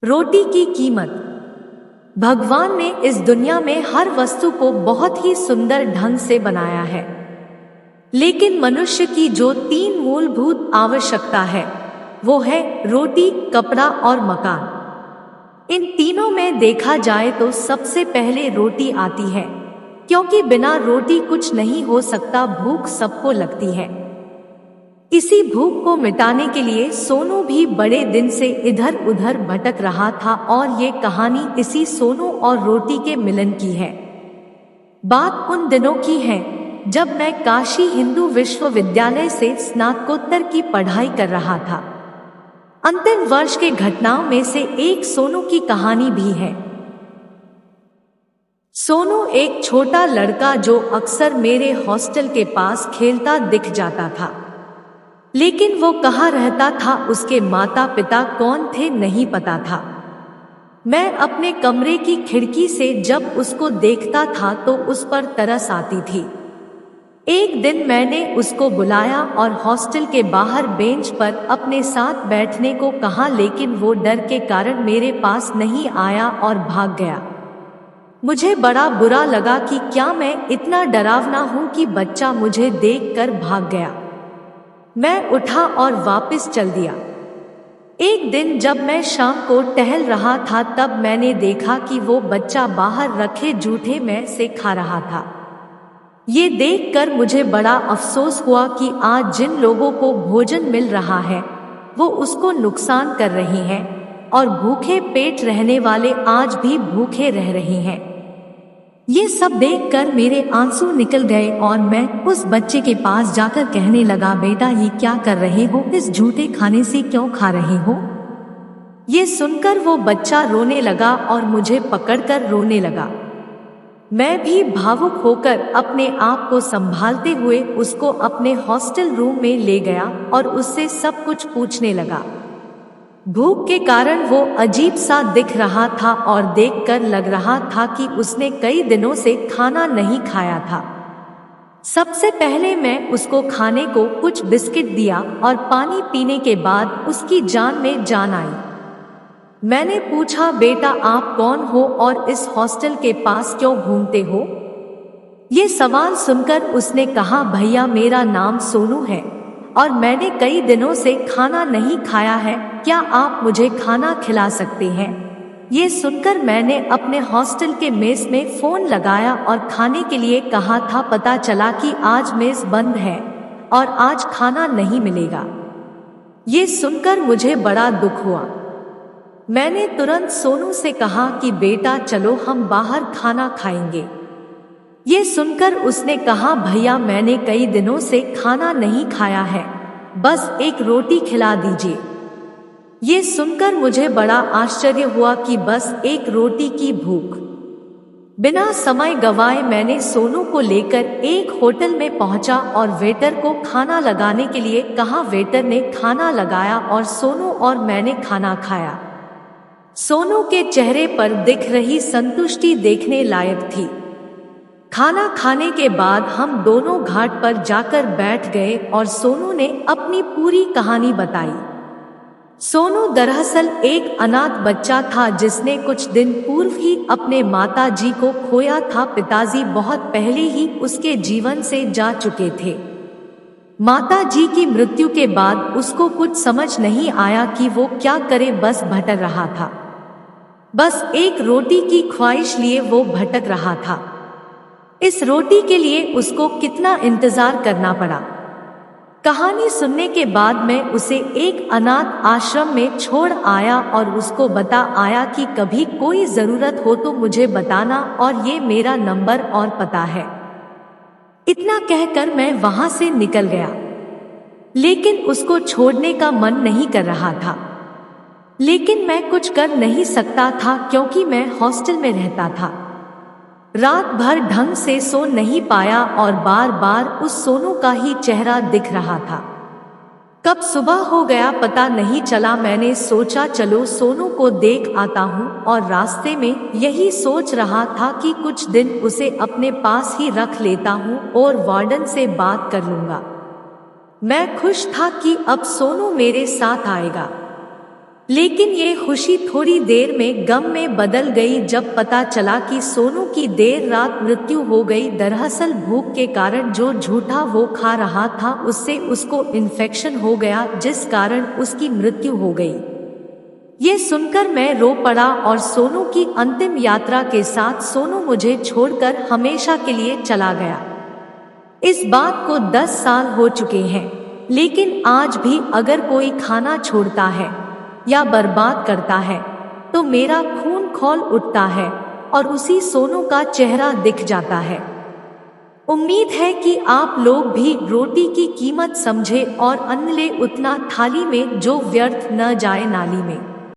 रोटी की कीमत। भगवान ने इस दुनिया में हर वस्तु को बहुत ही सुंदर ढंग से बनाया है, लेकिन मनुष्य की जो तीन मूलभूत आवश्यकता है वो है रोटी, कपड़ा और मकान। इन तीनों में देखा जाए तो सबसे पहले रोटी आती है, क्योंकि बिना रोटी कुछ नहीं हो सकता। भूख सबको लगती है। इसी भूख को मिटाने के लिए सोनू भी बड़े दिन से इधर उधर भटक रहा था, और ये कहानी इसी सोनू और रोटी के मिलन की है। बात उन दिनों की है जब मैं काशी हिंदू विश्वविद्यालय से स्नातकोत्तर की पढ़ाई कर रहा था। अंतिम वर्ष के घटनाओं में से एक सोनू की कहानी भी है। सोनू एक छोटा लड़का जो अक्सर मेरे हॉस्टल के पास खेलता दिख जाता था, लेकिन वो कहाँ रहता था, उसके माता पिता कौन थे, नहीं पता था। मैं अपने कमरे की खिड़की से जब उसको देखता था तो उस पर तरस आती थी। एक दिन मैंने उसको बुलाया और हॉस्टल के बाहर बेंच पर अपने साथ बैठने को कहा, लेकिन वो डर के कारण मेरे पास नहीं आया और भाग गया। मुझे बड़ा बुरा लगा कि क्या मैं इतना डरावना हूँ कि बच्चा मुझे देखकर भाग गया। मैं उठा और वापस चल दिया। एक दिन जब मैं शाम को टहल रहा था तब मैंने देखा कि वो बच्चा बाहर रखे जूठे में से खा रहा था। ये देखकर मुझे बड़ा अफसोस हुआ कि आज जिन लोगों को भोजन मिल रहा है वो उसको नुकसान कर रहे हैं, और भूखे पेट रहने वाले आज भी भूखे रह रहे हैं। ये सब देखकर मेरे आंसू निकल गए और मैं उस बच्चे के पास जाकर कहने लगा, बेटा ये क्या कर रहे हो, इस झूठे खाने से क्यों खा रहे हो। ये सुनकर वो बच्चा रोने लगा और मुझे पकड़कर रोने लगा। मैं भी भावुक होकर अपने आप को संभालते हुए उसको अपने हॉस्टल रूम में ले गया और उससे सब कुछ पूछने लगा। भूख के कारण वो अजीब सा दिख रहा था और देखकर लग रहा था कि उसने कई दिनों से खाना नहीं खाया था। सबसे पहले मैं उसको खाने को कुछ बिस्किट दिया और पानी पीने के बाद उसकी जान में जान आई। मैंने पूछा, बेटा आप कौन हो और इस हॉस्टल के पास क्यों घूमते हो। ये सवाल सुनकर उसने कहा, भैया मेरा नाम सोनू है और मैंने कई दिनों से खाना नहीं खाया है, क्या आप मुझे खाना खिला सकते हैं। ये सुनकर मैंने अपने हॉस्टल के मेस में फोन लगाया और खाने के लिए कहा था। पता चला कि आज मेस बंद है और आज खाना नहीं मिलेगा। ये सुनकर मुझे बड़ा दुख हुआ। मैंने तुरंत सोनू से कहा कि बेटा चलो हम बाहर खाना खाएंगे। ये सुनकर उसने कहा, भैया मैंने कई दिनों से खाना नहीं खाया है, बस एक रोटी खिला दीजिए। ये सुनकर मुझे बड़ा आश्चर्य हुआ कि बस एक रोटी की भूख। बिना समय गवाए मैंने सोनू को लेकर एक होटल में पहुंचा और वेटर को खाना लगाने के लिए कहा। वेटर ने खाना लगाया और सोनू और मैंने खाना खाया। सोनू के चेहरे पर दिख रही संतुष्टि देखने लायक थी। खाना खाने के बाद हम दोनों घाट पर जाकर बैठ गए और सोनू ने अपनी पूरी कहानी बताई। सोनू दरअसल एक अनाथ बच्चा था जिसने कुछ दिन पूर्व ही अपने माता जी को खोया था। पिताजी बहुत पहले ही उसके जीवन से जा चुके थे। माता जी की मृत्यु के बाद उसको कुछ समझ नहीं आया कि वो क्या करे, बस भटक रहा था। बस एक रोटी की ख्वाहिश लिए वो भटक रहा था। इस रोटी के लिए उसको कितना इंतजार करना पड़ा। कहानी सुनने के बाद मैं उसे एक अनाथ आश्रम में छोड़ आया और उसको बता आया कि कभी कोई जरूरत हो तो मुझे बताना, और ये मेरा नंबर और पता है। इतना कहकर मैं वहां से निकल गया, लेकिन उसको छोड़ने का मन नहीं कर रहा था। लेकिन मैं कुछ कर नहीं सकता था क्योंकि मैं हॉस्टल में रहता था। रात भर ढंग से सो नहीं पाया और बार बार उस सोनू का ही चेहरा दिख रहा था। कब सुबह हो गया पता नहीं चला। मैंने सोचा चलो सोनू को देख आता हूँ, और रास्ते में यही सोच रहा था कि कुछ दिन उसे अपने पास ही रख लेता हूँ और वार्डन से बात कर लूंगा। मैं खुश था कि अब सोनू मेरे साथ आएगा। लेकिन ये खुशी थोड़ी देर में गम में बदल गई जब पता चला कि सोनू की देर रात मृत्यु हो गई। दरअसल भूख के कारण जो झूठा वो खा रहा था उससे उसको इन्फेक्शन हो गया, जिस कारण उसकी मृत्यु हो गई। ये सुनकर मैं रो पड़ा और सोनू की अंतिम यात्रा के साथ सोनू मुझे छोड़कर हमेशा के लिए चला गया। इस बात को 10 साल हो चुके हैं, लेकिन आज भी अगर कोई खाना छोड़ता है या बर्बाद करता है तो मेरा खून खौल उठता है और उसी सोनू का चेहरा दिख जाता है। उम्मीद है कि आप लोग भी रोटी की कीमत समझे और अन्न ले उतना थाली में जो व्यर्थ न जाए नाली में।